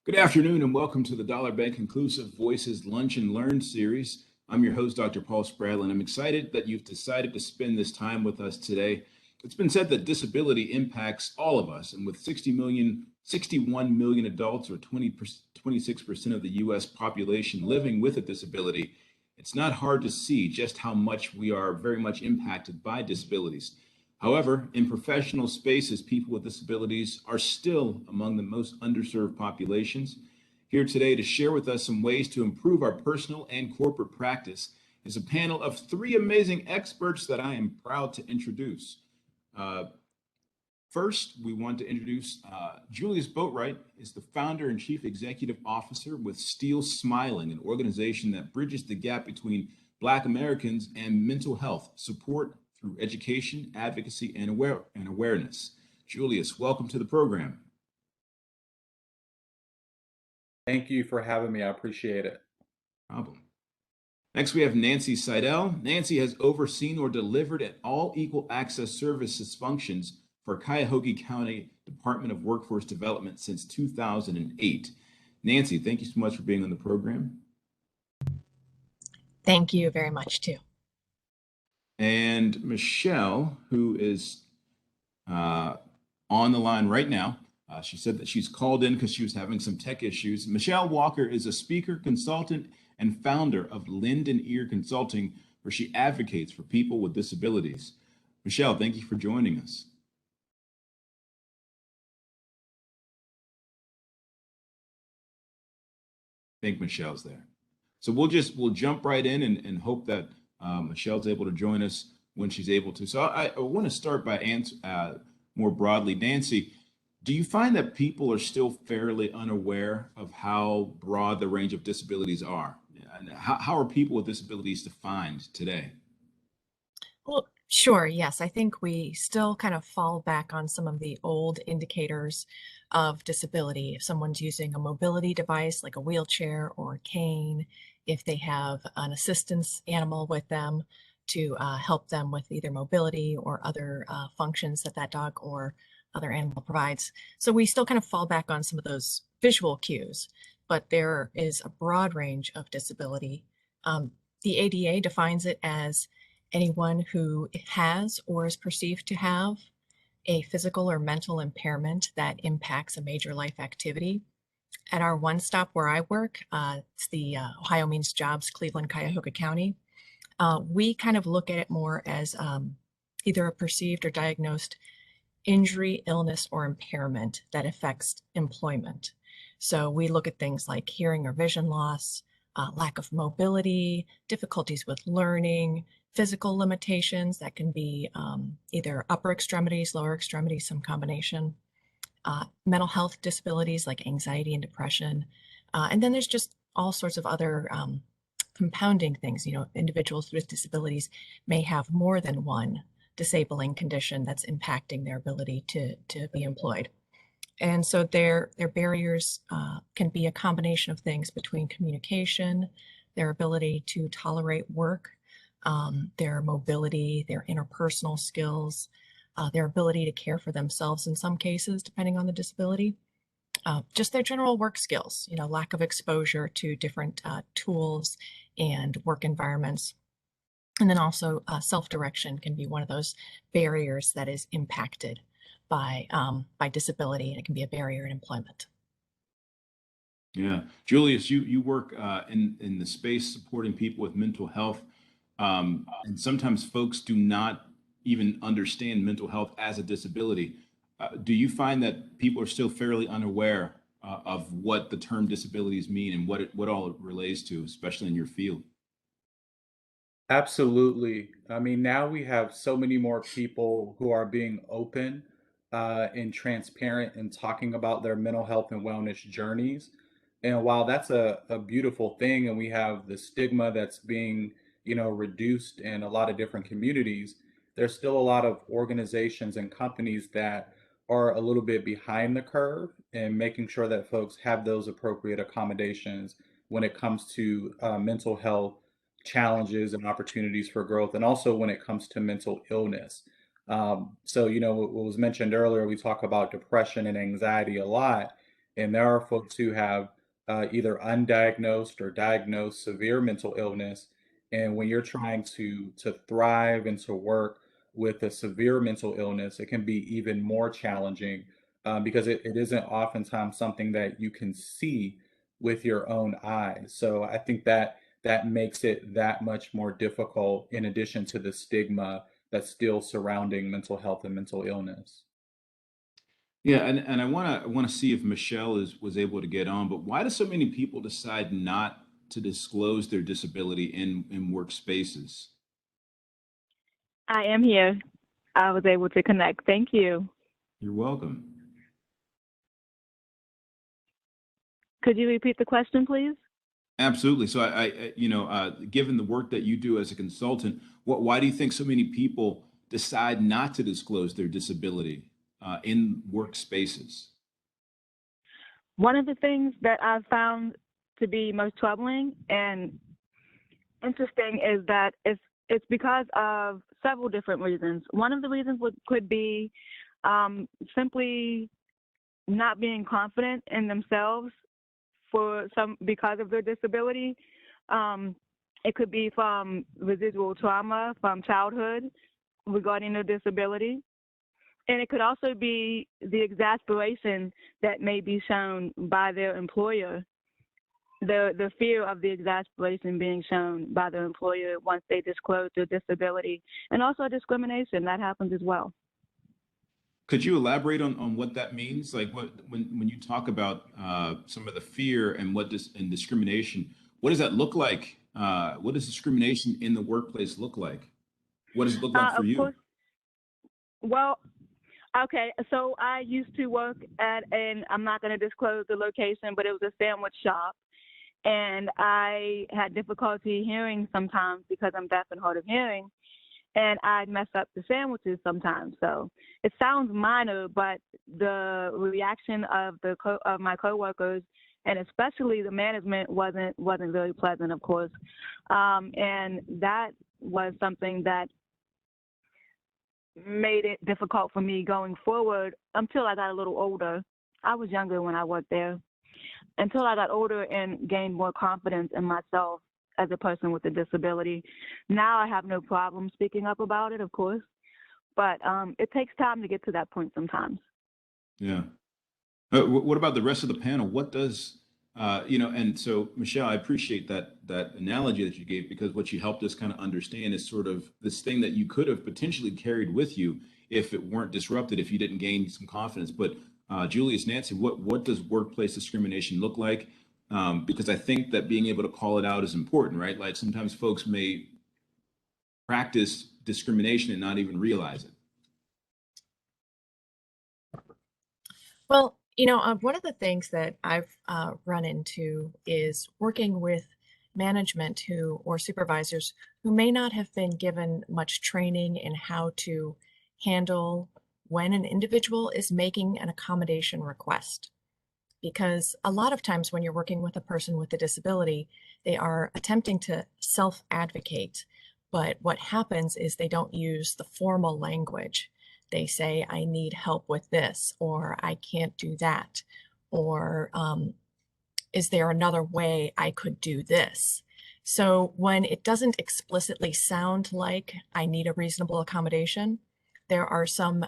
Good afternoon and welcome to the Dollar Bank Inclusive Voices Lunch and Learn series. I'm your host, Dr. Paul Spradlin. I'm excited that you've decided to spend this time with us today. It's been said that disability impacts all of us, and with 61 million adults, or 26% of the U.S. population living with a disability, it's not hard to see just how much we are very much impacted by disabilities. However, in professional spaces, people with disabilities are still among the most underserved populations. Here today to share with us some ways to improve our personal and corporate practice is a panel of three amazing experts that I am proud to introduce. First, we want to introduce Julius Boatwright is the founder and chief executive officer with Steel Smiling, an organization that bridges the gap between Black Americans and mental health support through education, advocacy, and awareness. Julius, welcome to the program. Thank you for having me. I appreciate it. Problem. Next, we have Nancy Seidel. Nancy has overseen or delivered at all equal access services functions for Cuyahoga County Department of Workforce Development since 2008. Nancy, thank you so much for being on the program. Thank you very much, too. And Michelle, who is on the line right now. She said that she's called in because she was having some tech issues. Michelle Walker is a speaker, consultant, and founder of Linden Ear Consulting, where she advocates for people with disabilities. Michelle, thank you for joining us. I think Michelle's there. So we'll jump right in and hope that Michelle's able to join us when she's able to. So I want to start by more broadly. Nancy, do you find that people are still fairly unaware of how broad the range of disabilities are? And how are people with disabilities defined today? Well, sure. Yes, I think we still kind of fall back on some of the old indicators of disability. If someone's using a mobility device like a wheelchair or a cane, if they have an assistance animal with them to help them with either mobility or other functions that dog or other animal provides. So we still kind of fall back on some of those visual cues, but there is a broad range of disability. The ADA defines it as anyone who has or is perceived to have a physical or mental impairment that impacts a major life activity. At our one stop where I work, it's the Ohio Means Jobs, Cleveland, Cuyahoga County. We kind of look at it more as either a perceived or diagnosed injury, illness, or impairment that affects employment. So we look at things like hearing or vision loss, lack of mobility, difficulties with learning, physical limitations that can be either upper extremities, lower extremities, some combination, mental health disabilities like anxiety and depression. And then there's just all sorts of other compounding things. You know, individuals with disabilities may have more than one disabling condition that's impacting their ability to be employed. And so their barriers can be a combination of things between communication, their ability to tolerate work, their mobility, their interpersonal skills, their ability to care for themselves in some cases, depending on the disability, just their general work skills, you know, lack of exposure to different tools and work environments. And then also self-direction can be one of those barriers that is impacted by disability, and it can be a barrier in employment. Yeah, Julius, you work in the space supporting people with mental health, and sometimes folks do not even understand mental health as a disability. Do you find that people are still fairly unaware of what the term disabilities mean and what all it relates to, especially in your field? Absolutely. I mean, now we have so many more people who are being open and transparent and talking about their mental health and wellness journeys. And while that's a beautiful thing, and we have the stigma that's being, reduced in a lot of different communities, there's still a lot of organizations and companies that are a little bit behind the curve in making sure that folks have those appropriate accommodations when it comes to mental health challenges and opportunities for growth, and also when it comes to mental illness. So, what was mentioned earlier, we talk about depression and anxiety a lot. And there are folks who have either undiagnosed or diagnosed severe mental illness. And when you're trying to thrive and to work with a severe mental illness, it can be even more challenging because it isn't oftentimes something that you can see with your own eyes. So I think that that makes it that much more difficult, in addition to the stigma that's still surrounding mental health and mental illness. Yeah, and I want to see if Michelle is was able to get on, but why do so many people decide not to disclose their disability in workspaces? I am here. I was able to connect. Thank you. You're welcome. Could you repeat the question, please? Absolutely. So given the work that you do as a consultant, why do you think so many people decide not to disclose their disability in workspaces? One of the things that I've found to be most troubling and interesting is that it's because of several different reasons. One of the reasons could be simply not being confident in themselves for some because of their disability. It could be from residual trauma from childhood regarding their disability. And it could also be the exasperation that may be shown by their employer, the fear of the exasperation being shown by their employer once they disclose their disability, and also discrimination that happens as well. Could you elaborate on what that means? Like when you talk about some of the fear and and discrimination, what does that look like? What does discrimination in the workplace look like? What does it look like for Of you? course, well, okay, so I used to work at and I'm not going to disclose the location, but it was a sandwich shop. And I had difficulty hearing sometimes because I'm deaf and hard of hearing. And I'd mess up the sandwiches sometimes. So it sounds minor, but the reaction of of my coworkers and especially the management wasn't very pleasant, of course. And that was something that made it difficult for me going forward until I got a little older. I was younger when I worked there. Until I got older and gained more confidence in myself as a person with a disability. Now I have no problem speaking up about it, of course, but it takes time to get to that point sometimes. Yeah. What about the rest of the panel? What does and so Michelle, I appreciate that analogy that you gave, because what you helped us kind of understand is sort of this thing that you could have potentially carried with you if it weren't disrupted, if you didn't gain some confidence. But Julius, Nancy, what does workplace discrimination look like? Because I think that being able to call it out is important, right? Like sometimes folks may practice discrimination and not even realize it. Well, one of the things that I've run into is working with management or supervisors who may not have been given much training in how to handle when an individual is making an accommodation request. Because a lot of times when you're working with a person with a disability, they are attempting to self-advocate. But what happens is they don't use the formal language. They say, I need help with this, or I can't do that, or is there another way I could do this? So when it doesn't explicitly sound like I need a reasonable accommodation, there are some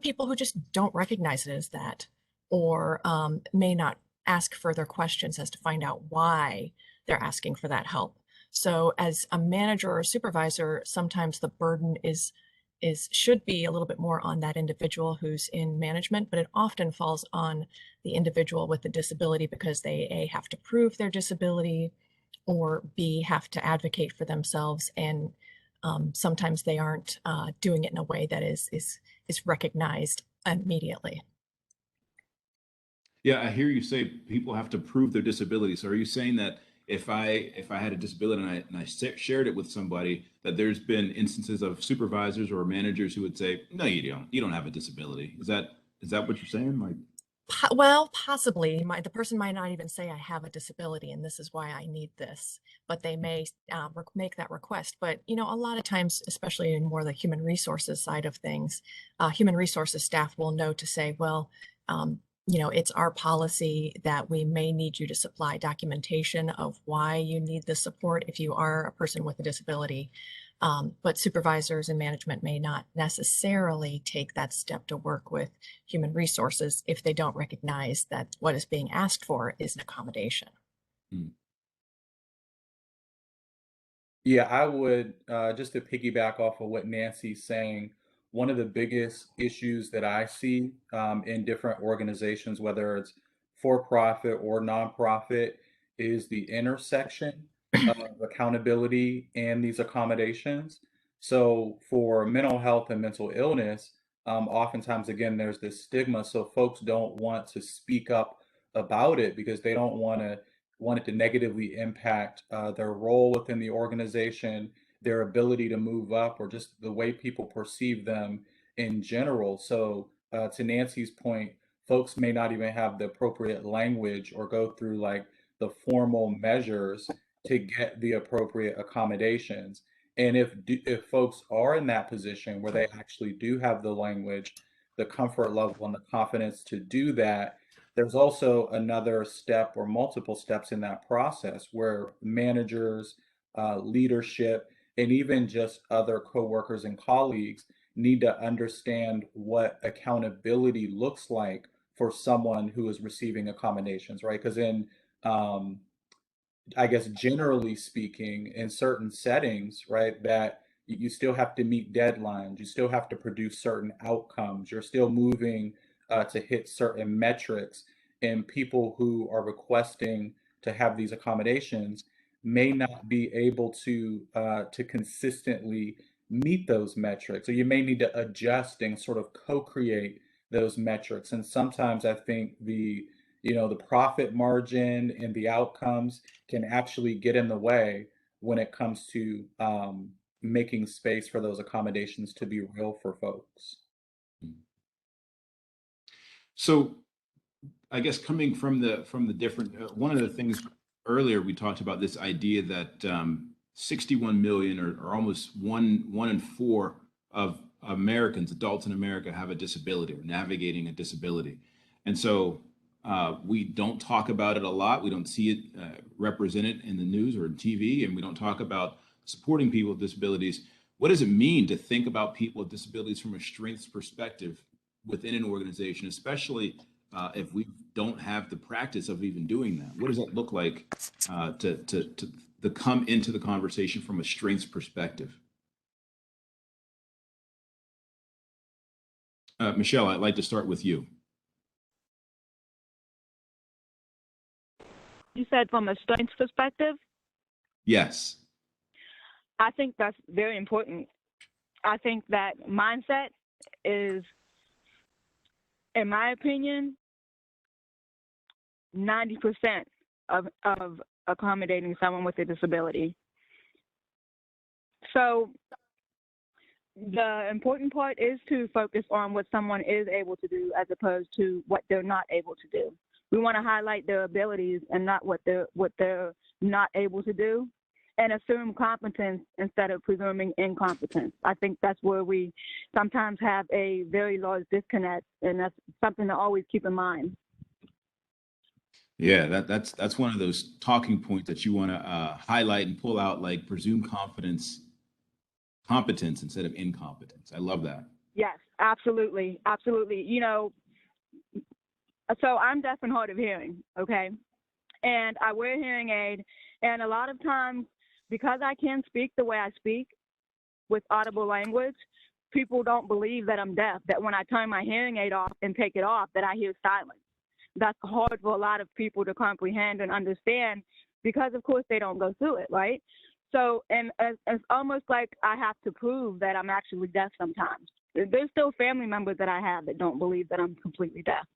people who just don't recognize it as that, or may not ask further questions as to find out why they're asking for that help. So as a manager or supervisor, sometimes the burden should be a little bit more on that individual who's in management, but it often falls on the individual with the disability because they A, have to prove their disability, or B, have to advocate for themselves, and sometimes they aren't doing it in a way that is recognized immediately. Yeah, I hear you say people have to prove their disability. So are you saying that if I had a disability and I shared it with somebody, that there's been instances of supervisors or managers who would say, no, you don't have a disability. Is that what you're saying? Like, Well, possibly. The person might not even say I have a disability and this is why I need this, but they may make that request. But a lot of times, especially in more the human resources side of things, human resources staff will know to say, well, it's our policy that we may need you to supply documentation of why you need the support if you are a person with a disability. But supervisors and management may not necessarily take that step to work with human resources if they don't recognize that what is being asked for is an accommodation. Mm. Yeah, I would just to piggyback off of what Nancy's saying. One of the biggest issues that I see in different organizations, whether it's for profit or nonprofit, is the intersection of accountability and these accommodations. So, for mental health and mental illness, oftentimes, again, there's this stigma. So, folks don't want to speak up about it because they don't want it to negatively impact their role within the organization, their ability to move up, or just the way people perceive them in general. So, to Nancy's point, folks may not even have the appropriate language or go through like the formal measures to get the appropriate accommodations. And if folks are in that position where they actually do have the language, the comfort level, and the confidence to do that, there's also another step or multiple steps in that process where managers, leadership, and even just other coworkers and colleagues need to understand what accountability looks like for someone who is receiving accommodations, right? Because in um, I guess generally speaking, in certain settings, right, that you still have to meet deadlines, you still have to produce certain outcomes, you're still moving to hit certain metrics, and people who are requesting to have these accommodations may not be able to consistently meet those metrics, or you may need to adjust and sort of co-create those metrics. And sometimes I think the profit margin and the outcomes can actually get in the way when it comes to making space for those accommodations to be real for folks. So I guess coming from the different one of the things earlier we talked about this idea that 61 million or almost one in four of Americans, adults in America, have a disability or navigating a disability, and so we don't talk about it a lot. We don't see it represented in the news or in TV, and we don't talk about supporting people with disabilities. What does it mean to think about people with disabilities from a strengths perspective within an organization, especially if we don't have the practice of even doing that? What does that look like to come into the conversation from a strengths perspective? Michelle, I'd like to start with you. You said from a strengths perspective? Yes. I think that's very important. I think that mindset is, in my opinion, 90% of accommodating someone with a disability. So the important part is to focus on what someone is able to do as opposed to what they're not able to do. We want to highlight their abilities and not what they're not able to do, and assume competence instead of presuming incompetence. I think that's where we sometimes have a very large disconnect, and that's something to always keep in mind. Yeah, that's one of those talking points that you want to highlight and pull out, like presume competence instead of incompetence. I love that. Yes, absolutely, absolutely. So I'm deaf and hard of hearing, okay? And I wear a hearing aid, and a lot of times, because I can speak the way I speak with audible language, people don't believe that I'm deaf, that when I turn my hearing aid off and take it off, that I hear silence. That's hard for a lot of people to comprehend and understand because, of course, they don't go through it, right? So, and it's almost like I have to prove that I'm actually deaf sometimes. There's still family members that I have that don't believe that I'm completely deaf.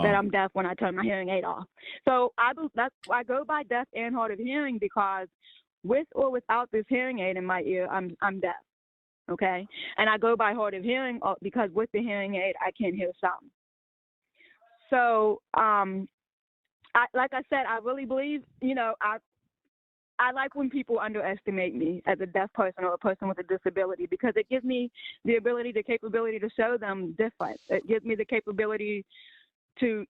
That I'm deaf when I turn my hearing aid off. So I go by deaf and hard of hearing because with or without this hearing aid in my ear, I'm deaf, okay? And I go by hard of hearing because with the hearing aid, I can hear some. So, like I said, I really believe, I like when people underestimate me as a deaf person or a person with a disability because it gives me the capability to show them different. It gives me the capability to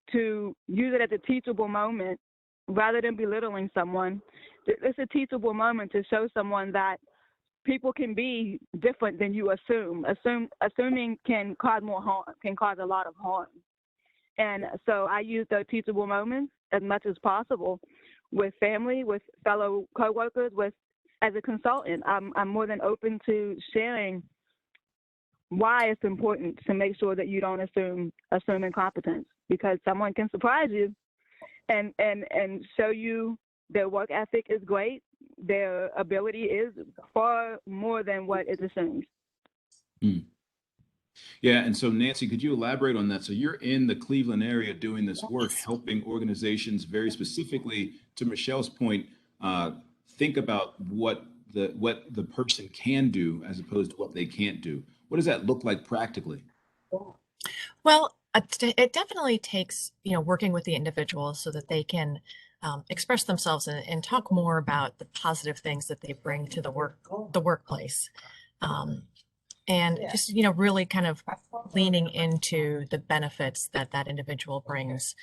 use it as a teachable moment rather than belittling someone. It's a teachable moment to show someone that people can be different than you assume. Assuming can cause more harm, can cause a lot of harm. And so I use those teachable moments as much as possible with family, with fellow coworkers, as a consultant. I'm more than open to sharing why it's important to make sure that you don't assume incompetence, because someone can surprise you and show you their work ethic is great, their ability is far more than what is assumed. Yeah, and so Nancy, could you elaborate on that? So you're in the Cleveland area doing this work, helping organizations very specifically, to Michelle's point, think about what the person can do as opposed to what they can't do. What does that look like practically? Well, it definitely takes, working with the individual so that they can express themselves and talk more about the positive things that they bring to the workplace. And just, really kind of leaning into the benefits that that individual brings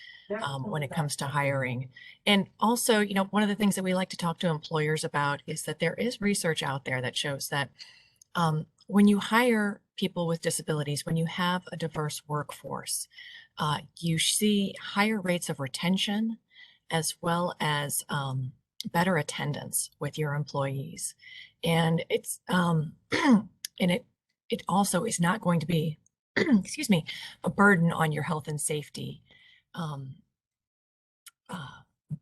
when it comes to hiring. And also, one of the things that we like to talk to employers about is that there is research out there that shows that when you hire people with disabilities, when you have a diverse workforce, you see higher rates of retention as well as better attendance with your employees. And it's and it also is not going to be, excuse me, a burden on your health and safety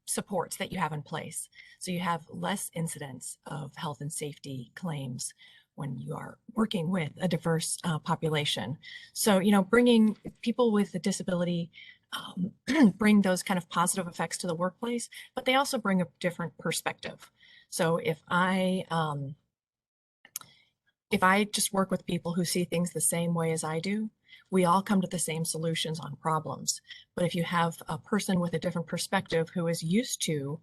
supports that you have in place. So you have less incidents of health and safety claims when you are working with a diverse population. So, bringing people with a disability bring those kind of positive effects to the workplace, but they also bring a different perspective. So if I just work with people who see things the same way as I do, we all come to the same solutions on problems. But if you have a person with a different perspective who is used to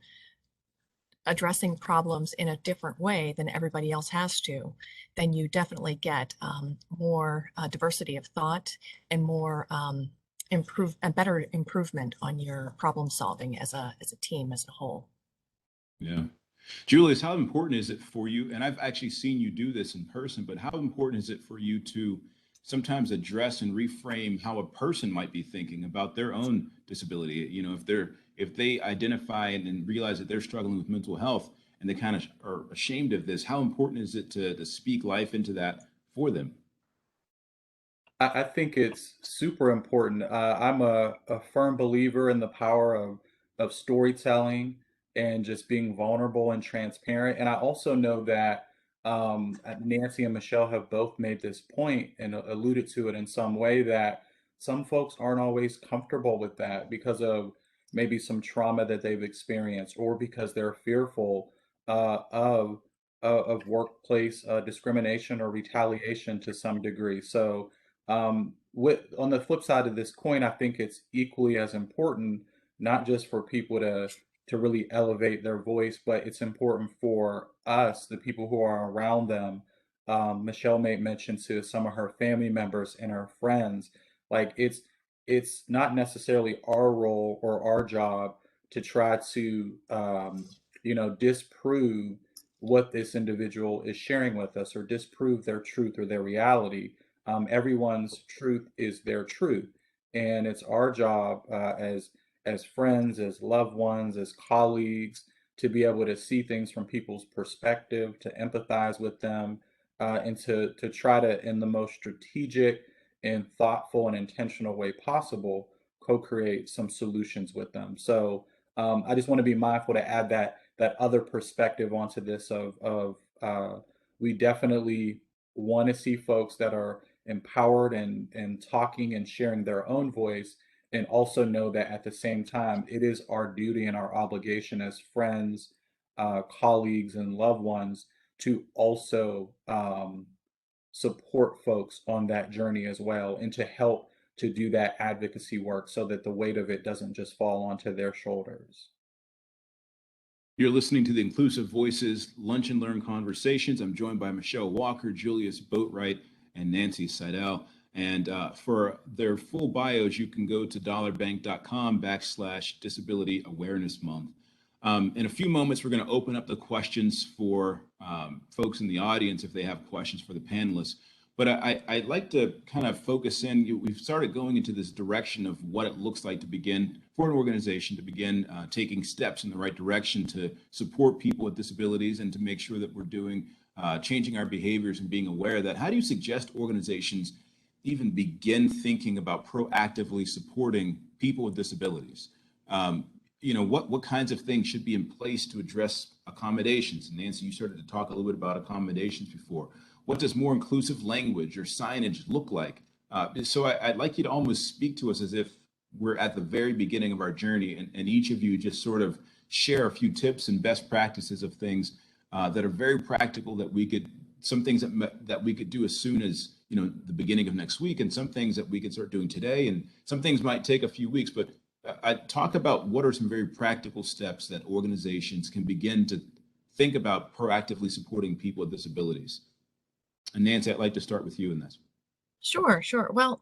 addressing problems in a different way than everybody else has to, then you definitely get more diversity of thought and more better improvement on your problem solving as a team as a whole. Yeah. Julius, how important is it for you? And I've actually seen you do this in person, but how important is it for you to sometimes address and reframe how a person might be thinking about their own disability? If they identify and realize that they're struggling with mental health and they kind of are ashamed of this, how important is it to speak life into that for them? I think it's super important. I'm a firm believer in the power of storytelling and just being vulnerable and transparent. And I also know that Nancy and Michelle have both made this point and alluded to it in some way, that some folks aren't always comfortable with that because of maybe some trauma that they've experienced, or because they're fearful of workplace discrimination or retaliation to some degree. So on the flip side of this coin, I think it's equally as important, not just for people to really elevate their voice, but it's important for us, the people who are around them. Michelle made mention to some of her family members and her friends. Like it's not necessarily our role or our job to try to disprove what this individual is sharing with us, or disprove their truth or their reality. Everyone's truth is their truth, and it's our job as friends, as loved ones, as colleagues, to be able to see things from people's perspective, to empathize with them, and to try to, in the most strategic and thoughtful and intentional way possible, co-create some solutions with them. So I just want to be mindful to add that other perspective onto this of we definitely want to see folks that are empowered and talking and sharing their own voice, and also know that at the same time, it is our duty and our obligation as friends, colleagues, and loved ones to also support folks on that journey as well, and to help to do that advocacy work so that the weight of it doesn't just fall onto their shoulders. You're listening to the Inclusive Voices Lunch and Learn Conversations. I'm joined by Michelle Walker, Julius Boatwright, and Nancy Seidel. And for their full bios, you can go to dollarbank.com/Disability Awareness Month. In a few moments, we're going to open up the questions for folks in the audience if they have questions for the panelists. But I'd like to kind of focus in. We've started going into this direction of what it looks like to begin for an organization to begin taking steps in the right direction to support people with disabilities and to make sure that we're doing changing our behaviors and being aware of that. How do you suggest organizations even begin thinking about proactively supporting people with disabilities? What kinds of things should be in place to address accommodations? And Nancy, you started to talk a little bit about accommodations before. What does more inclusive language or signage look like? So I'd like you to almost speak to us as if we're at the very beginning of our journey, and each of you just sort of share a few tips and best practices of things that are very practical that we could, some things that we could do as soon as the beginning of next week, and some things that we could start doing today, and some things might take a few weeks. But I talk about what are some very practical steps that organizations can begin to think about proactively supporting people with disabilities. And Nancy, I'd like to start with you in this. Sure. Well,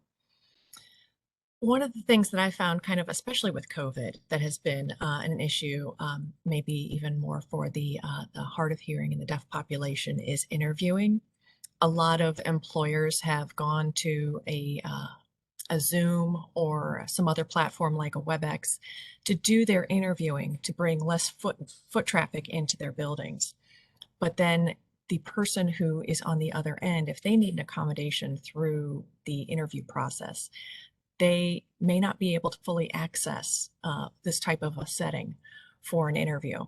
one of the things that I found kind of, especially with COVID, that has been an issue, maybe even more for the hard of hearing and the deaf population, is interviewing. A lot of employers have gone to a Zoom or some other platform like a WebEx to do their interviewing to bring less foot traffic into their buildings. But then the person who is on the other end, if they need an accommodation through the interview process, they may not be able to fully access this type of a setting for an interview.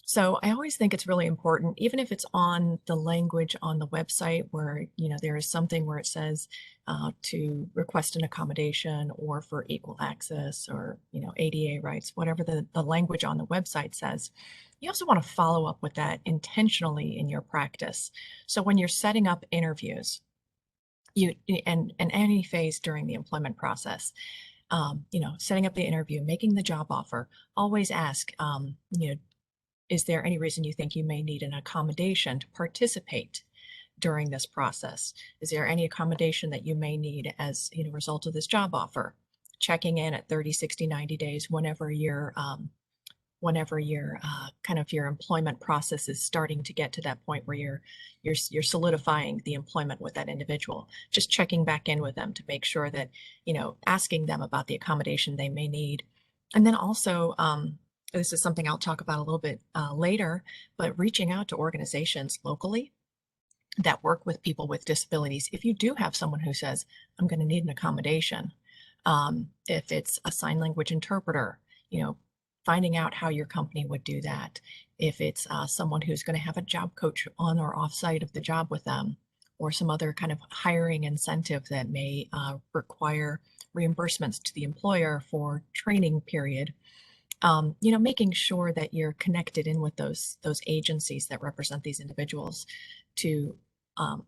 So I always think it's really important, even if it's on the language on the website where, there is something where it says to request an accommodation or for equal access or, ADA rights, whatever the language on the website says. You also want to follow up with that intentionally in your practice. So when you're setting up interviews, and any phase during the employment process, setting up the interview, making the job offer, always ask, is there any reason you think you may need an accommodation to participate during this process? Is there any accommodation that you may need as a result of this job offer? Checking in at 30, 60, 90 days, whenever your kind of your employment process is starting to get to that point where you're solidifying the employment with that individual. Just checking back in with them to make sure that, asking them about the accommodation they may need. And then also, this is something I'll talk about a little bit later, but reaching out to organizations locally that work with people with disabilities. If you do have someone who says, I'm going to need an accommodation, if it's a sign language interpreter, finding out how your company would do that. If it's someone who's going to have a job coach on or off site of the job with them, or some other kind of hiring incentive that may require reimbursements to the employer for training period, making sure that you're connected in with those agencies that represent these individuals to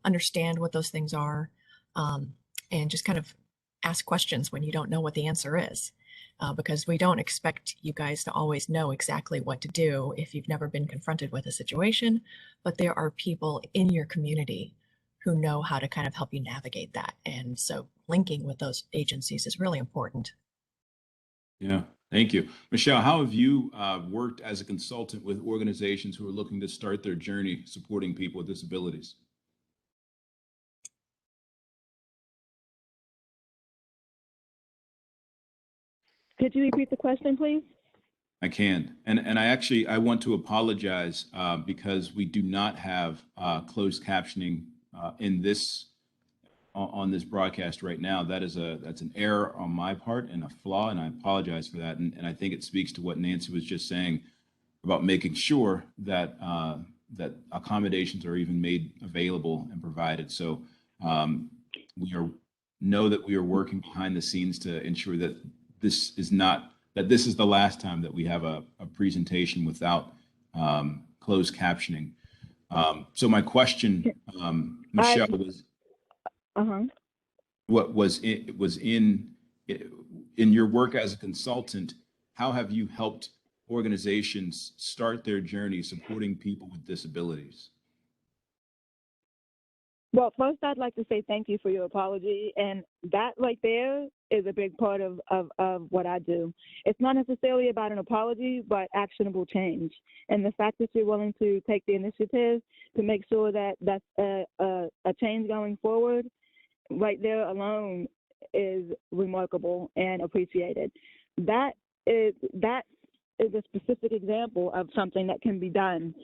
understand what those things are, and just kind of ask questions when you don't know what the answer is. Because we don't expect you guys to always know exactly what to do if you've never been confronted with a situation, but there are people in your community who know how to kind of help you navigate that. And so linking with those agencies is really important. Yeah, thank you. Michelle, how have you worked as a consultant with organizations who are looking to start their journey supporting people with disabilities? Could you repeat the question, please? I can. And I want to apologize because we do not have closed captioning on this broadcast right now. That's an error on my part and a flaw, and I apologize for that. And I think it speaks to what Nancy was just saying about making sure that that accommodations are even made available and provided. So know that we are working behind the scenes to ensure that this is the last time that we have a presentation without closed captioning. So my question, Michelle, was what was in your work as a consultant, how have you helped organizations start their journey supporting people with disabilities? Well, first, I'd like to say thank you for your apology. And that right there is a big part of what I do. It's not necessarily about an apology, but actionable change. And the fact that you're willing to take the initiative to make sure that that's a change going forward, right there alone is remarkable and appreciated. That is a specific example of something that can be done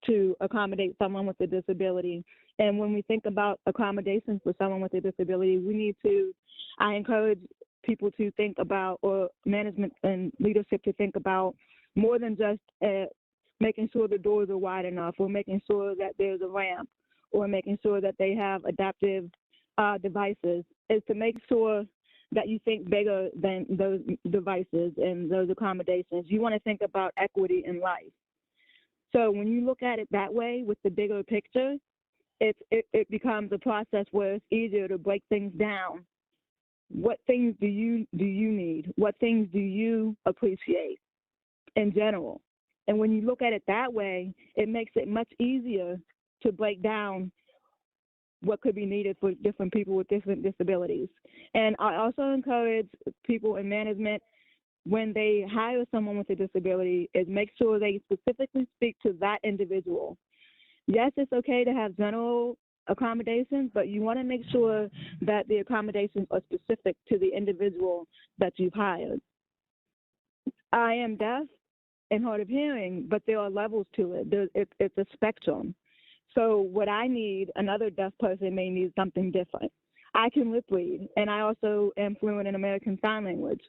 to accommodate someone with a disability. And when we think about accommodations for someone with a disability, I encourage people to think about, or management and leadership to think about, more than just making sure the doors are wide enough, or making sure that there's a ramp, or making sure that they have adaptive devices, is to make sure that you think bigger than those devices and those accommodations. You want to think about equity in life. So when you look at it that way, with the bigger picture, it becomes a process where it's easier to break things down. What things do you need? What things do you appreciate in general? And when you look at it that way, it makes it much easier to break down what could be needed for different people with different disabilities. And I also encourage people in management, when they hire someone with a disability, is make sure they specifically speak to that individual. Yes, it's okay to have general accommodations, but you want to make sure that the accommodations are specific to the individual that you've hired. I am deaf and hard of hearing, but there are levels to it. It's a spectrum. So what I need, another deaf person may need something different. I can lip read, and I also am fluent in American Sign Language.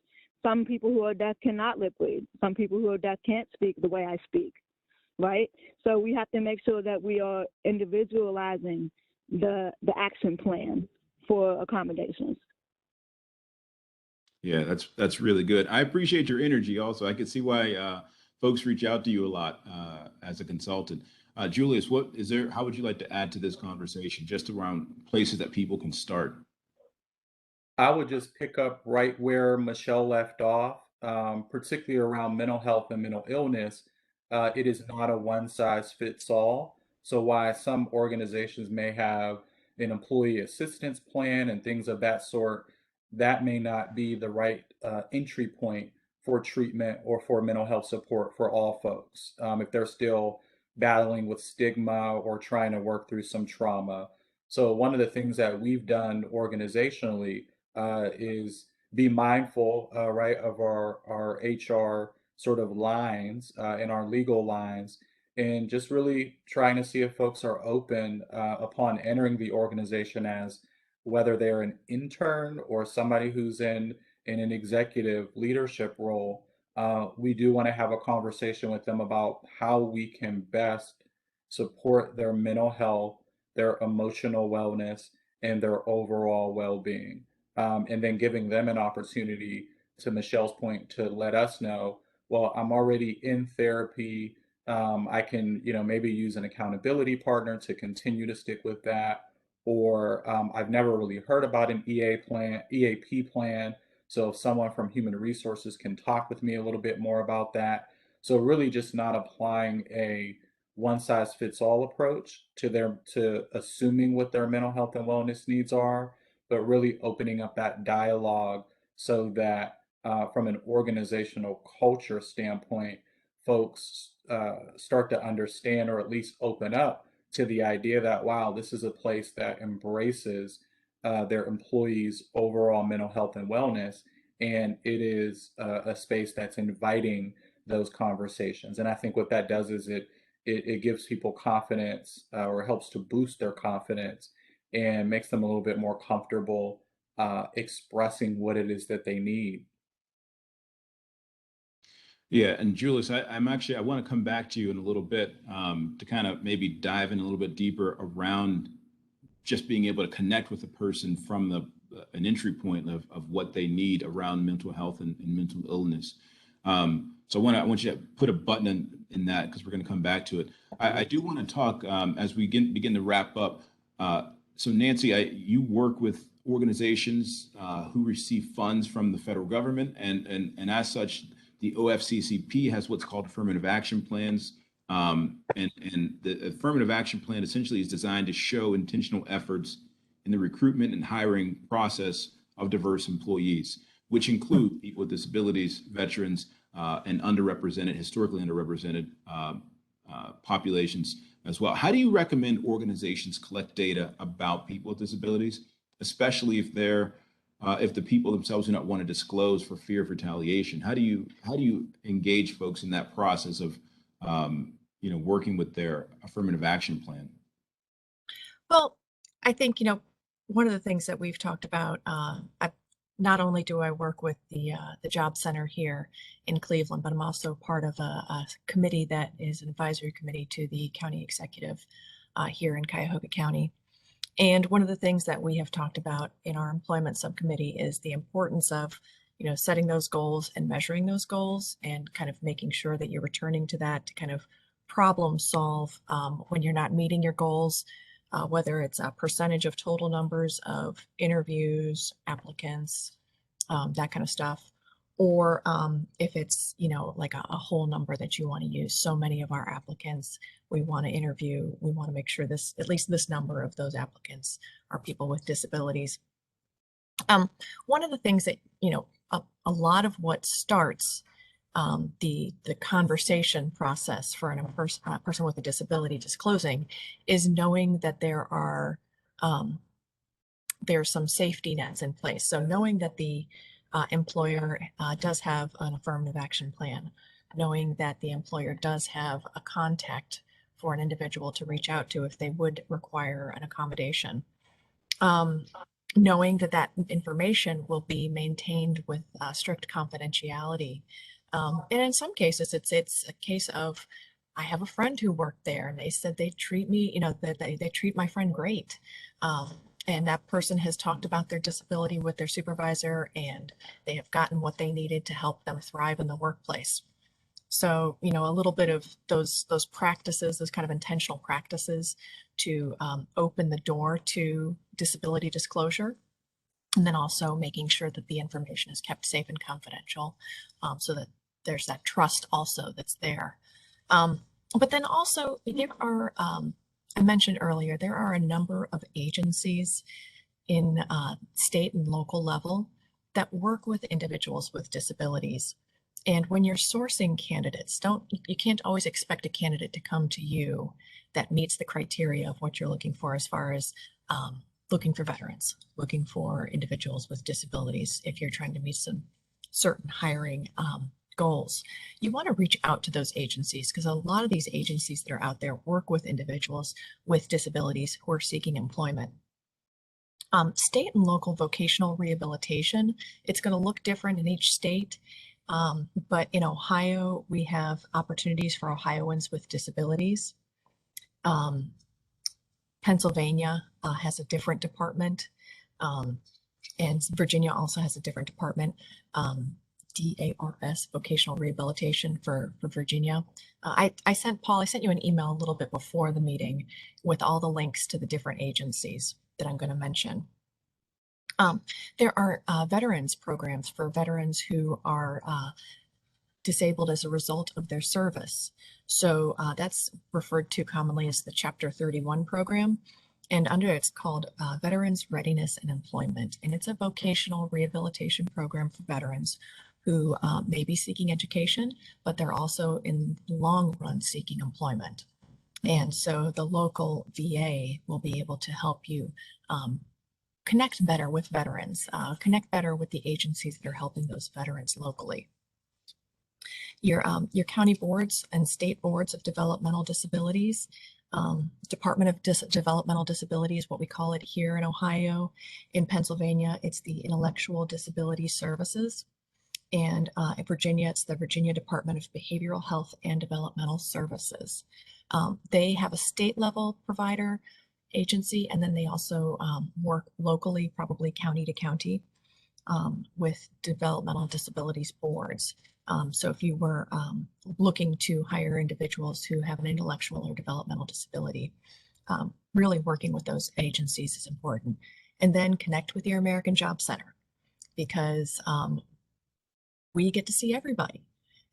Some people who are deaf cannot lip read. Some people who are deaf can't speak the way I speak, right? So we have to make sure that we are individualizing the action plan for accommodations. Yeah, that's really good. I appreciate your energy also. I can see why folks reach out to you a lot as a consultant. Julius, how would you like to add to this conversation, just around places that people can start? I would just pick up right where Michelle left off, particularly around mental health and mental illness. It is not a one size fits all. So, why some organizations may have an employee assistance plan and things of that sort, that may not be the right entry point for treatment or for mental health support for all folks. If they're still battling with stigma or trying to work through some trauma. So, one of the things that we've done organizationally is be mindful, right, of our HR sort of lines and our legal lines, and just really trying to see if folks are open upon entering the organization, as whether they're an intern or somebody who's in an executive leadership role. We do want to have a conversation with them about how we can best support their mental health, their emotional wellness, and their overall well-being. And then giving them an opportunity, to Michelle's point, to let us know, well, I'm already in therapy. I can, maybe use an accountability partner to continue to stick with that. Or I've never really heard about an EAP plan. So if someone from human resources can talk with me a little bit more about that. So really just not applying a one size fits all approach to assuming what their mental health and wellness needs are, but really opening up that dialogue so that from an organizational culture standpoint, folks start to understand, or at least open up to the idea that, wow, this is a place that embraces their employees' overall mental health and wellness. And it is a space that's inviting those conversations. And I think what that does is it gives people confidence, or helps to boost their confidence, and makes them a little bit more comfortable expressing what it is that they need. Yeah, and Julius, I want to come back to you in a little bit to kind of maybe dive in a little bit deeper around just being able to connect with a person from an entry point of what they need around mental health and mental illness. So I want you to put a button in that, because we're going to come back to it. I do want to talk as we begin to wrap up. So Nancy, you work with organizations who receive funds from the federal government, and as such, the OFCCP has what's called affirmative action plans. And the affirmative action plan essentially is designed to show intentional efforts in the recruitment and hiring process of diverse employees, which include people with disabilities, veterans, and historically underrepresented populations as well. How do you recommend organizations collect data about people with disabilities, especially if the people themselves do not want to disclose for fear of retaliation? How do you engage folks in that process of working with their affirmative action plan? Well, I think, one of the things that we've talked about, not only do I work with the job center here in Cleveland, but I'm also part of a committee that is an advisory committee to the county executive here in Cuyahoga County. And one of the things that we have talked about in our employment subcommittee is the importance of, setting those goals and measuring those goals and kind of making sure that you're returning to that to kind of problem solve when you're not meeting your goals, whether it's a percentage of total numbers of interviews, applicants, that kind of stuff, or if it's, like a whole number that you want to use. So many of our applicants we want to interview, we want to make sure at least this number of those applicants are people with disabilities. One of the things that, a lot of what starts the conversation process for a person with a disability disclosing is knowing that there's some safety nets in place. So knowing that the employer does have an affirmative action plan, knowing that the employer does have a contact for an individual to reach out to if they would require an accommodation. Knowing that information will be maintained with strict confidentiality. And in some cases, it's a case of, I have a friend who worked there and they said they treat me, they treat my friend great. And that person has talked about their disability with their supervisor and they have gotten what they needed to help them thrive in the workplace. So, a little bit of those practices, those kind of intentional practices to open the door to disability disclosure. And then also making sure that the information is kept safe and confidential, so that there's that trust also that's there. But then also there are, I mentioned earlier, there are a number of agencies in state and local level that work with individuals with disabilities. And when you're sourcing candidates, you can't always expect a candidate to come to you that meets the criteria of what you're looking for as far as looking for veterans, looking for individuals with disabilities. If you're trying to meet some certain hiring goals, you want to reach out to those agencies because a lot of these agencies that are out there work with individuals with disabilities who are seeking employment. State and local vocational rehabilitation, it's going to look different in each state. But in Ohio, we have opportunities for Ohioans with disabilities. Pennsylvania has a different department, and Virginia also has a different department, DARS, Vocational Rehabilitation for Virginia. I sent you an email a little bit before the meeting with all the links to the different agencies that I'm going to mention. There are veterans programs for veterans who are disabled as a result of their service. So that's referred to commonly as the Chapter 31 program. And under it's called Veterans Readiness and Employment. And it's a vocational rehabilitation program for veterans who may be seeking education, but they're also in the long run seeking employment. And so the local VA will be able to help you connect better with veterans, connect better with the agencies that are helping those veterans locally. Your county boards and state boards of developmental disabilities, Department of Developmental Disabilities, what we call it here in Ohio. In Pennsylvania, it's the Intellectual Disability Services. And in Virginia, it's the Virginia Department of Behavioral Health and Developmental Services. They have a state level provider agency, and then they also work locally, probably county to county, with developmental disabilities boards. So if you were looking to hire individuals who have an intellectual or developmental disability, really working with those agencies is important. And then connect with your American Job Center, because we get to see everybody.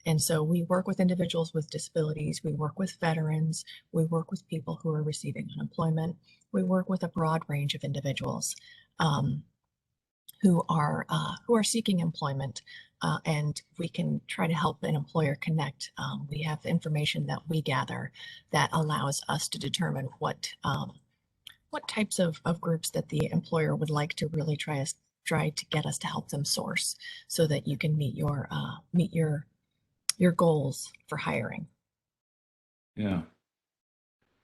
And so we work with individuals with disabilities, we work with veterans, we work with people who are receiving unemployment, we work with a broad range of individuals who are seeking employment, and we can try to help an employer connect. We have information that we gather that allows us to determine what types of groups that the employer would like to really try to get us to help them source, so that you can meet your goals for hiring. Yeah.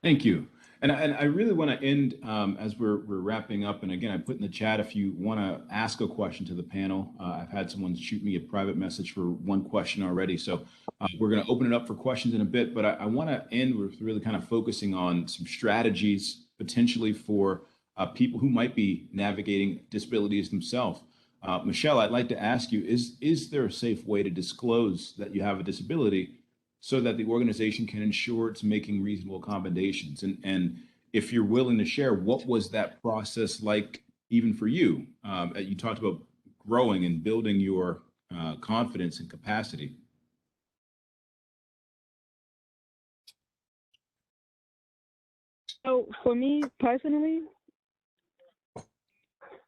Thank you. And I really want to end as we're wrapping up. And again, I put in the chat if you want to ask a question to the panel. I've had someone shoot me a private message for one question already. So we're going to open it up for questions in a bit. But I want to end with really kind of focusing on some strategies potentially for people who might be navigating disabilities themselves. Michelle, I'd like to ask you, is there a safe way to disclose that you have a disability so that the organization can ensure it's making reasonable accommodations? And if you're willing to share, what was that process like even for you? You talked about growing and building your confidence and capacity. So for me personally,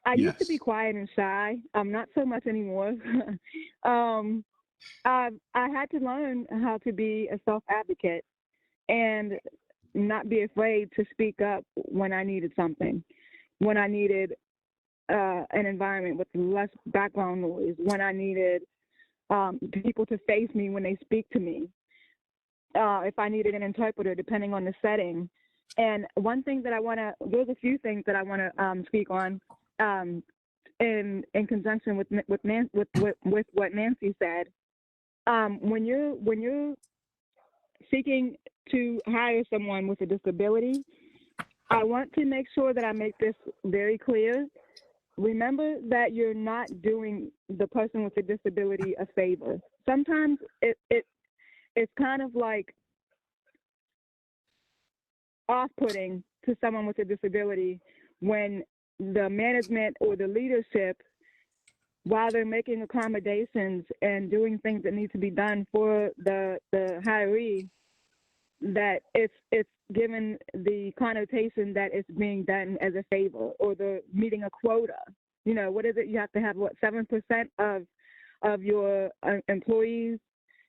I used to be Yes. quiet and shy. I'm not so much anymore. I had to learn how to be a self-advocate and not be afraid to speak up when I needed something, when I needed an environment with less background noise, when I needed people to face me when they speak to me, if I needed an interpreter, depending on the setting. And one thing that there's a few things that I want to speak on in conjunction with what Nancy said. When you're seeking to hire someone with a disability, I want to make sure that I make this very clear. Remember that you're not doing the person with a disability a favor. Sometimes it's kind of like off-putting to someone with a disability when the management or the leadership, while they're making accommodations and doing things that need to be done for the hiree, that it's given the connotation that it's being done as a favor or the meeting a quota. You know, what is it? You have to have 7% of your employees.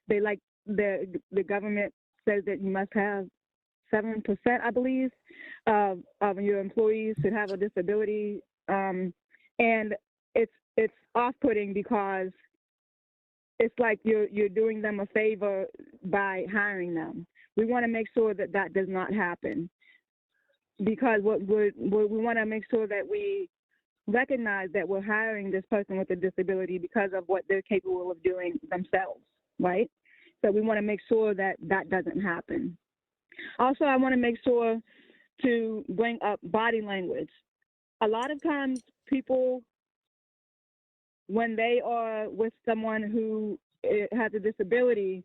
They like the government says that you must have 7%, I believe, of your employees should have a disability, and it's off-putting because it's like you're doing them a favor by hiring them. We want to make sure that that does not happen, because we want to make sure that we recognize that we're hiring this person with a disability because of what they're capable of doing themselves, right? So we want to make sure that that doesn't happen. Also, I want to make sure to bring up body language. A lot of times people, when they are with someone who has a disability,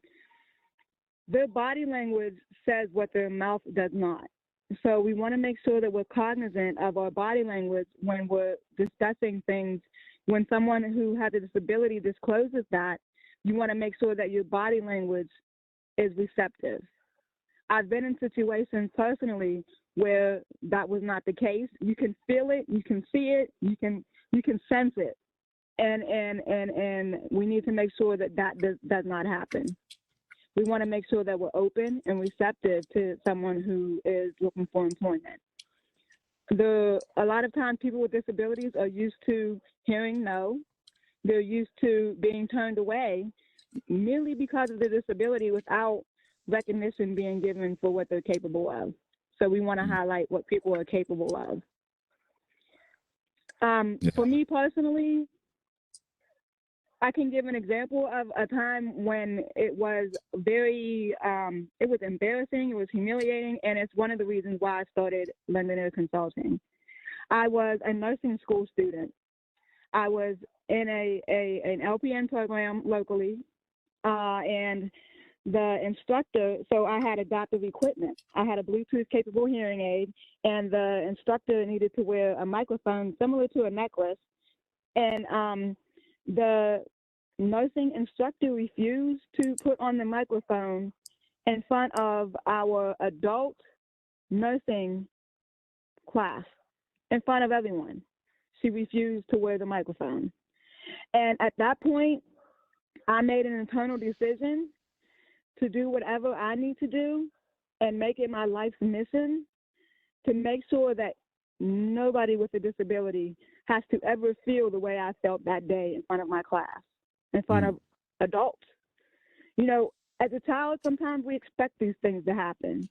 their body language says what their mouth does not. So we want to make sure that we're cognizant of our body language when we're discussing things. When someone who has a disability discloses that, you want to make sure that your body language is receptive. I've been in situations personally where that was not the case. You can feel it, you can see it, you can sense it. And we need to make sure that that does not happen. We want to make sure that we're open and receptive to someone who is looking for employment. A lot of times people with disabilities are used to hearing no. They're used to being turned away merely because of their disability without recognition being given for what they're capable of. So we want to highlight what people are capable of. For me personally, I can give an example of a time when it was it was embarrassing, it was humiliating, and it's one of the reasons why I started London Consulting. I was a nursing school student. I was in an LPN program locally, and the instructor, so I had adaptive equipment. I had a Bluetooth capable hearing aid, and the instructor needed to wear a microphone similar to a necklace. And the nursing instructor refused to put on the microphone in front of our adult nursing class, in front of everyone. She refused to wear the microphone. And at that point, I made an internal decision to do whatever I need to do and make it my life's mission to make sure that nobody with a disability has to ever feel the way I felt that day in front of my class, in front of adults. You know, as a child, sometimes we expect these things to happen,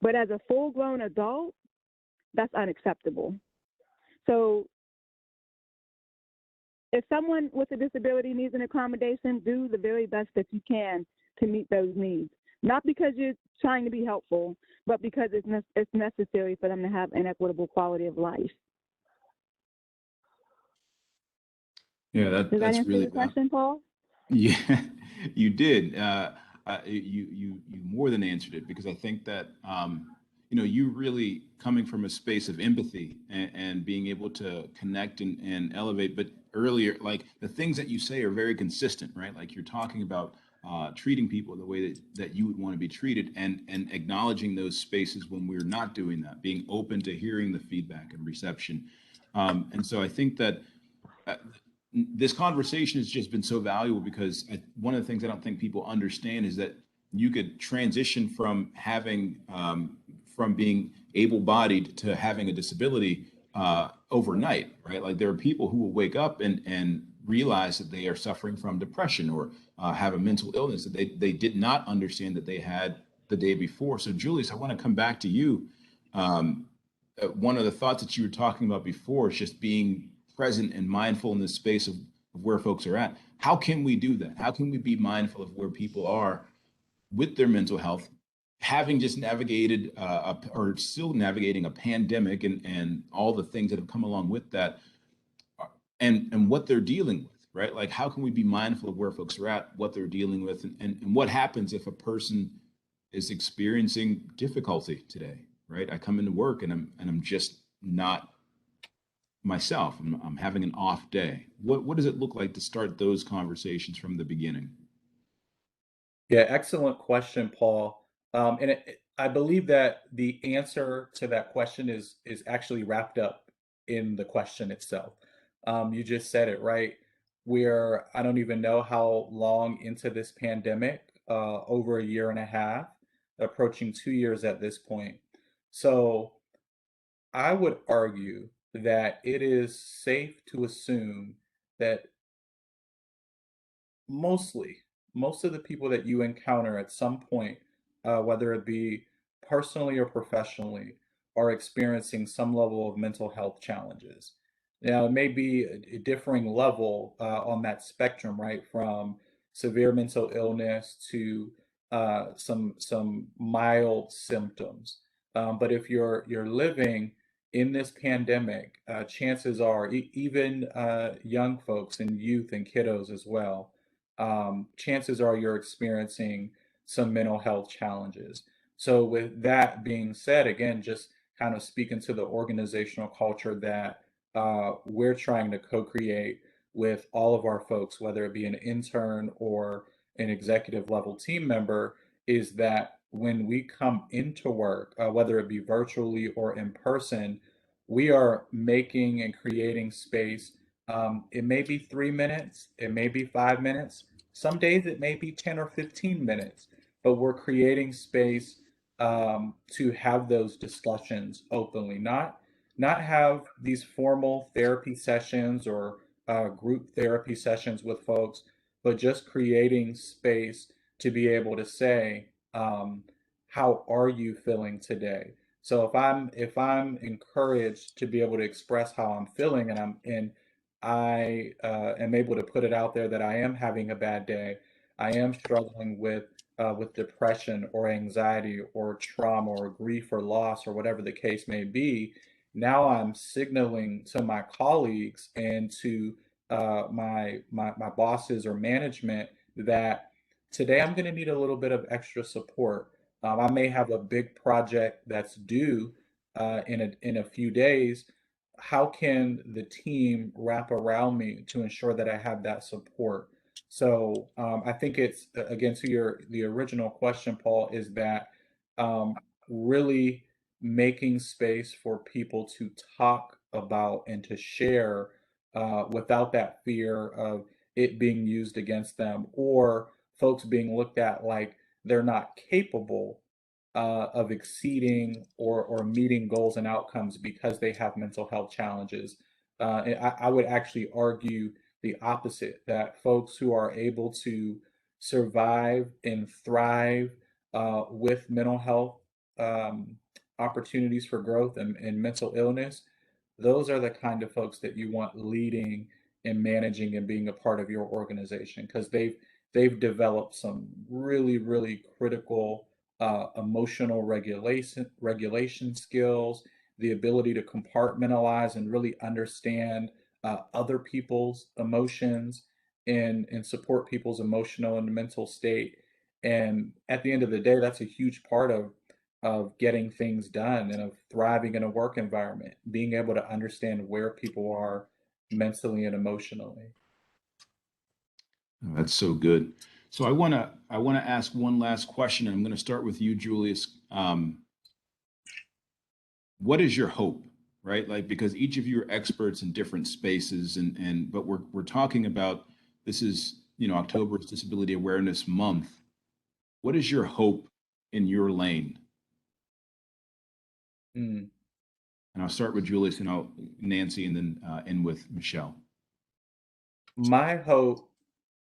but as a full-grown adult, that's unacceptable. So if someone with a disability needs an accommodation, do the very best that you can to meet those needs. Not because you're trying to be helpful, but because it's necessary for them to have an equitable quality of life. Yeah, Does that that's answer really your question, Paul? Yeah, you did. You more than answered it, because I think that you really coming from a space of empathy and being able to connect and elevate. But earlier, like the things that you say are very consistent, right? Like you're talking about treating people the way that you would want to be treated, and acknowledging those spaces when we're not doing that, being open to hearing the feedback and reception. And so I think that uh, this conversation has just been so valuable, because one of the things I don't think people understand is that you could transition from having from being able-bodied to having a disability overnight, right? Like there are people who will wake up and realize that they are suffering from depression, or have a mental illness that they did not understand that they had the day before. So Julius, I want to come back to you. Um, One of the thoughts that you were talking about before is just being present and mindful in this space of where folks are at. How can we do that? How can we be mindful of where people are with their mental health, having just navigated or still navigating a pandemic and all the things that have come along with that, and what they're dealing with, right? Like, how can we be mindful of where folks are at, what they're dealing with, and what happens if a person is experiencing difficulty today, right? I come into work and I'm just not myself. I'm having an off day. What does it look like to start those conversations from the beginning? Yeah, excellent question, Paul. I believe that the answer to that question is actually wrapped up in the question itself. You just said it right. I don't even know how long into this pandemic, over a year and a half, approaching 2 years at this point. So I would argue that it is safe to assume that mostly, most of the people that you encounter at some point, whether it be personally or professionally, are experiencing some level of mental health challenges. Now, it may be a differing level on that spectrum, right? From severe mental illness to some mild symptoms. But if you're living in this pandemic, chances are, even young folks and youth and kiddos as well, chances are you're experiencing some mental health challenges. So, with that being said, again, just kind of speaking to the organizational culture that we're trying to co create with all of our folks, whether it be an intern or an executive level team member, is that when we come into work, whether it be virtually or in person, we are making and creating space. It may be 3 minutes, it may be 5 minutes. Some days it may be 10 or 15 minutes, but we're creating space to have those discussions openly, not have these formal therapy sessions or group therapy sessions with folks, but just creating space to be able to say, how are you feeling today? So if I'm encouraged to be able to express how I'm feeling, and I am able to put it out there that I am having a bad day, I am struggling with depression or anxiety or trauma or grief or loss or whatever the case may be. Now I'm signaling to my colleagues and to my bosses or management that today I'm going to need a little bit of extra support. I may have a big project that's due in a few days. How can the team wrap around me to ensure that I have that support? So I think it's, again, to the original question, Paul, is that um, really making space for people to talk about and to share without that fear of it being used against them, or folks being looked at like they're not capable of exceeding or meeting goals and outcomes because they have mental health challenges. And I would actually argue the opposite, that folks who are able to survive and thrive with mental health um, opportunities for growth and mental illness, those are the kind of folks that you want leading and managing and being a part of your organization, because they've developed some really critical emotional regulation skills, the ability to compartmentalize and really understand other people's emotions and support people's emotional and mental state. And at the end of the day, that's a huge part of getting things done and of thriving in a work environment, being able to understand where people are mentally and emotionally. Oh, that's so good. So I wanna ask one last question, and I'm going to start with you, Julius. What is your hope, right? Like, because each of you are experts in different spaces, but we're talking about, this is, October is Disability Awareness Month. What is your hope in your lane? Mm. And I'll start with Julius, and I'll Nancy, and then end with Michelle. My hope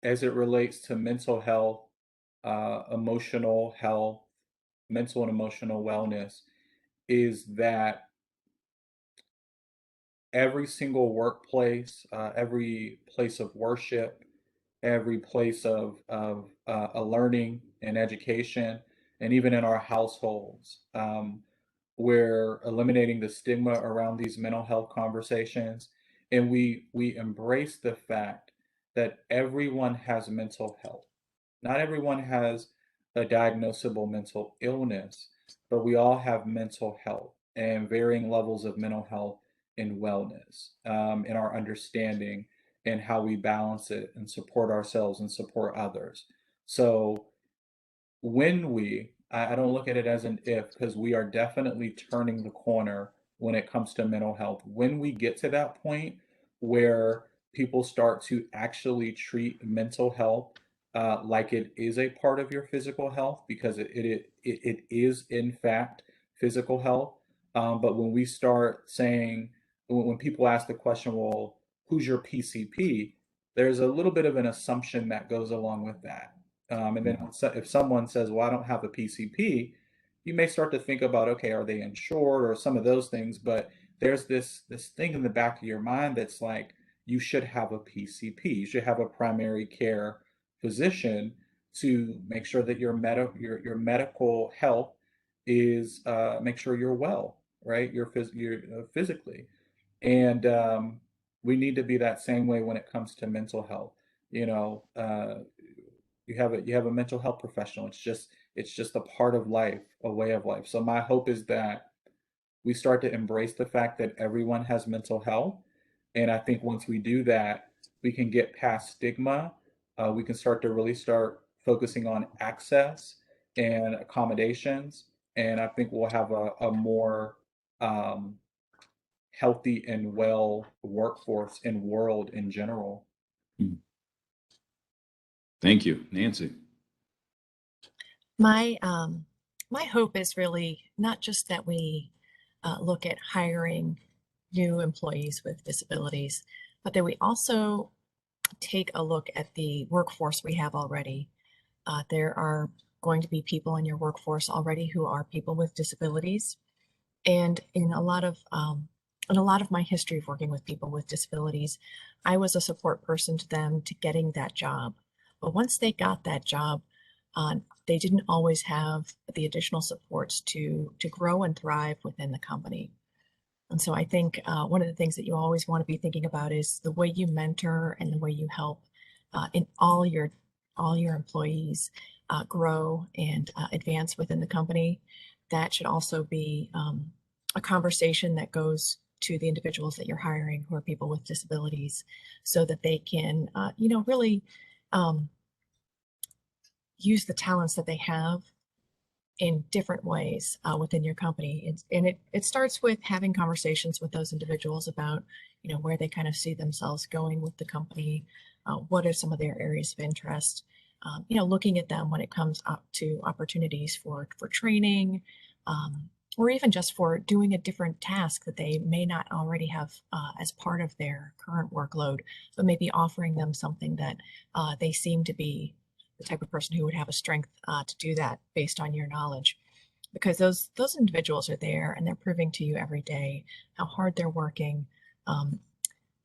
as it relates to mental health, emotional health, mental and emotional wellness, is that every single workplace, every place of worship, every place of a learning and education, and even in our households, we're eliminating the stigma around these mental health conversations, and we embrace the fact that everyone has mental health. Not everyone has a diagnosable mental illness, but we all have mental health and varying levels of mental health and wellness, in our understanding and how we balance it and support ourselves and support others. So I don't look at it as an if, because we are definitely turning the corner when it comes to mental health. When we get to that point where people start to actually treat mental health like it is a part of your physical health, because it is in fact physical health. But when we start saying, when people ask the question, well, who's your PCP? There's a little bit of an assumption that goes along with that. And then if someone says, well, I don't have a PCP, you may start to think about, okay, are they insured or some of those things? But there's this thing in the back of your mind that's like, you should have a PCP. You should have a primary care physician to make sure that your medical health is, make sure you're well, right? You're physically. And we need to be that same way when it comes to mental health. You know, you have a mental health professional. It's just a part of life, a way of life. So my hope is that we start to embrace the fact that everyone has mental health, and I think once we do that, we can get past stigma. We can start focusing on access and accommodations, and I think we'll have a more um, healthy and well workforce and world in general. Thank you, Nancy. My my hope is really not just that we look at hiring new employees with disabilities, but that we also take a look at the workforce we have already. There are going to be people in your workforce already who are people with disabilities, and in a lot of my history of working with people with disabilities, I was a support person to them to getting that job. But once they got that job, uh, they didn't always have the additional supports to grow and thrive within the company. And so I think one of the things that you always want to be thinking about is the way you mentor and the way you help in all your employees grow and advance within the company. That should also be a conversation that goes to the individuals that you're hiring who are people with disabilities, so that they can, really um, use the talents that they have in different ways within your company. It starts with having conversations with those individuals about, where they kind of see themselves going with the company. What are some of their areas of interest? Looking at them when it comes up to opportunities for training, or even just for doing a different task that they may not already have as part of their current workload, but maybe offering them something that they seem to be the type of person who would have a strength to do that based on your knowledge. Because those individuals are there and they're proving to you every day how hard they're working,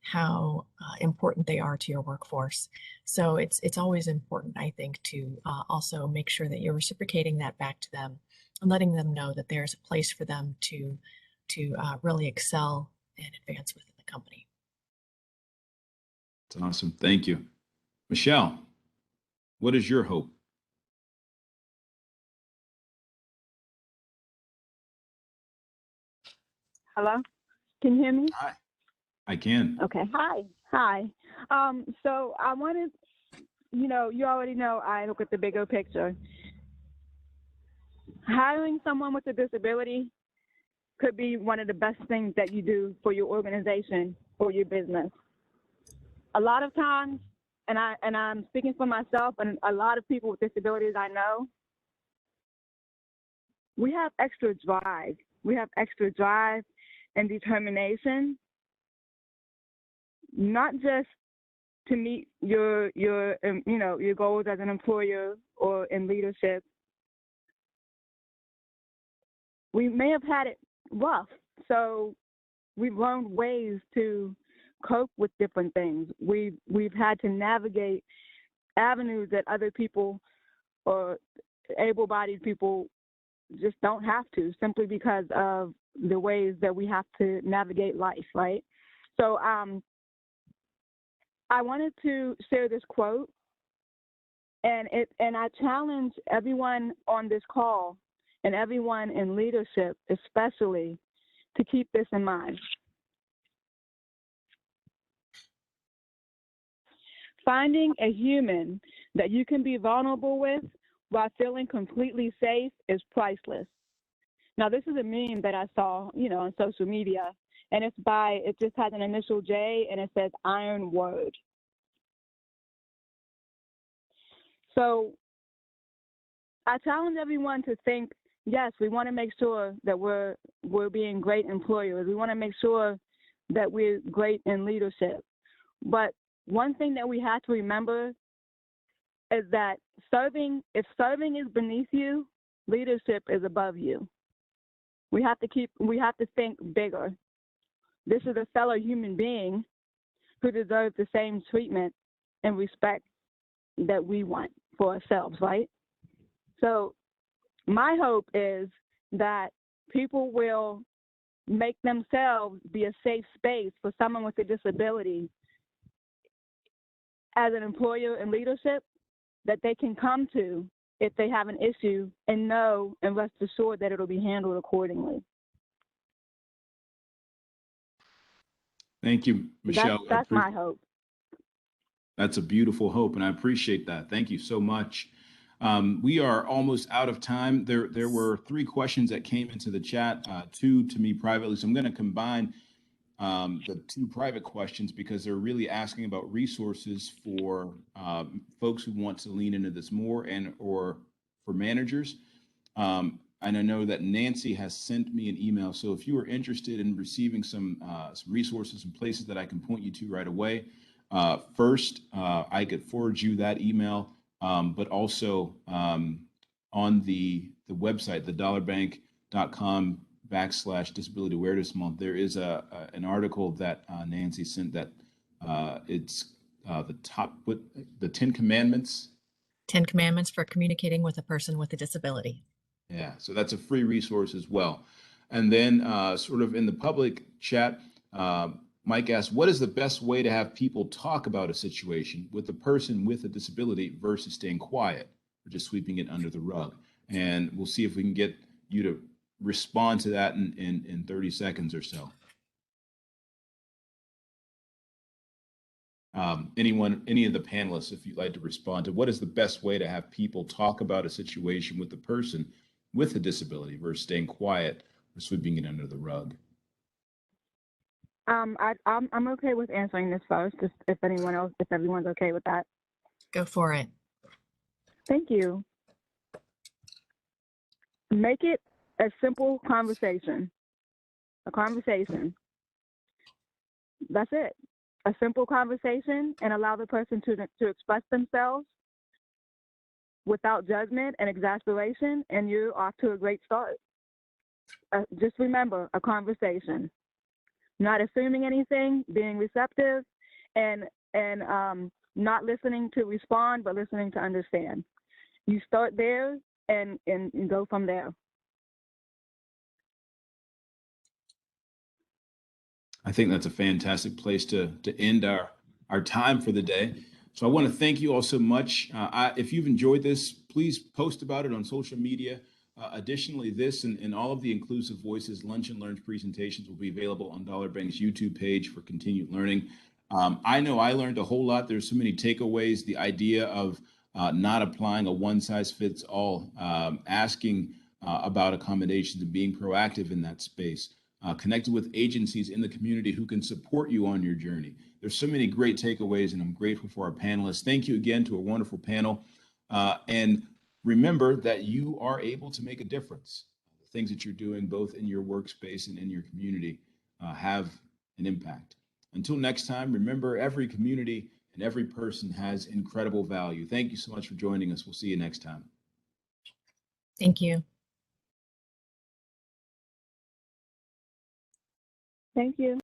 how important they are to your workforce. So it's always important, I think, to also make sure that you're reciprocating that back to them and letting them know that there's a place for them to really excel and advance within the company. That's awesome. Thank you. Michelle, what is your hope? Hello? Can you hear me? Hi. I can. Okay. Hi. So I wanted, you already know I look at the bigger picture. Hiring someone with a disability could be one of the best things that you do for your organization or your business. A lot of times, and I'm speaking for myself and a lot of people with disabilities I know, we have extra drive. We have extra drive and determination, not just to meet your goals as an employer or in leadership. We may have had it rough, so we've learned ways to cope with different things. We've had to navigate avenues that other people or able-bodied people just don't have to, simply because of the ways that we have to navigate life, right? So I wanted to share this quote, and I challenge everyone on this call and everyone in leadership especially to keep this in mind. Finding a human that you can be vulnerable with while feeling completely safe is priceless. Now, this is a meme that I saw, on social media, and it just has an initial J, and it says iron word. So I challenge everyone to think, yes, we want to make sure that we're being great employers. We want to make sure that we're great in leadership. But one thing that we have to remember is that if serving is beneath you, leadership is above you. We have to think bigger. This is a fellow human being who deserves the same treatment and respect that we want for ourselves, right? So my hope is that people will make themselves be a safe space for someone with a disability as an employer in leadership that they can come to if they have an issue and know and rest assured that it'll be handled accordingly. Thank you, Michelle. That's my hope. That's a beautiful hope, and I appreciate that. Thank you so much. We are almost out of time. There were 3 questions that came into the chat, 2 to me privately. So I'm going to combine the 2 private questions because they're really asking about resources for folks who want to lean into this more or for managers. And I know that Nancy has sent me an email. So if you are interested in receiving some resources and places that I can point you to right away, first, I could forward you that email, but also on the website, thedollarbank.com/disability awareness month, there is an article that Nancy sent that it's the 10 commandments. 10 commandments for communicating with a person with a disability. Yeah, so that's a free resource as well. And then sort of in the public chat, Mike asked, what is the best way to have people talk about a situation with a person with a disability versus staying quiet or just sweeping it under the rug? And we'll see if we can get you to respond to that in 30 seconds or so. Any of the panelists, if you'd like to respond to what is the best way to have people talk about a situation with the person with a disability versus staying quiet or sweeping it under the rug? I'm okay with answering this first, just if everyone's okay with that. Go for it. Thank you. Make it a simple conversation. A conversation. That's it. A simple conversation, and allow the person to express themselves without judgment and exasperation, and you're off to a great start. Just remember, a conversation. Not assuming anything, being receptive, and not listening to respond, but listening to understand. You start there and go from there. I think that's a fantastic place to end our time for the day. So I want to thank you all so much. If you've enjoyed this, please post about it on social media. Additionally, this and all of the Inclusive Voices Lunch and Learns presentations will be available on Dollar Bank's YouTube page for continued learning. I know I learned a whole lot. There's so many takeaways. The idea of not applying a one-size-fits-all, asking about accommodations and being proactive in that space. Connected with agencies in the community who can support you on your journey. There's so many great takeaways, and I'm grateful for our panelists. Thank you again to a wonderful panel. And remember that you are able to make a difference. The things that you're doing both in your workspace and in your community have an impact. Until next time, remember every community and every person has incredible value. Thank you so much for joining us. We'll see you next time. Thank you. Thank you.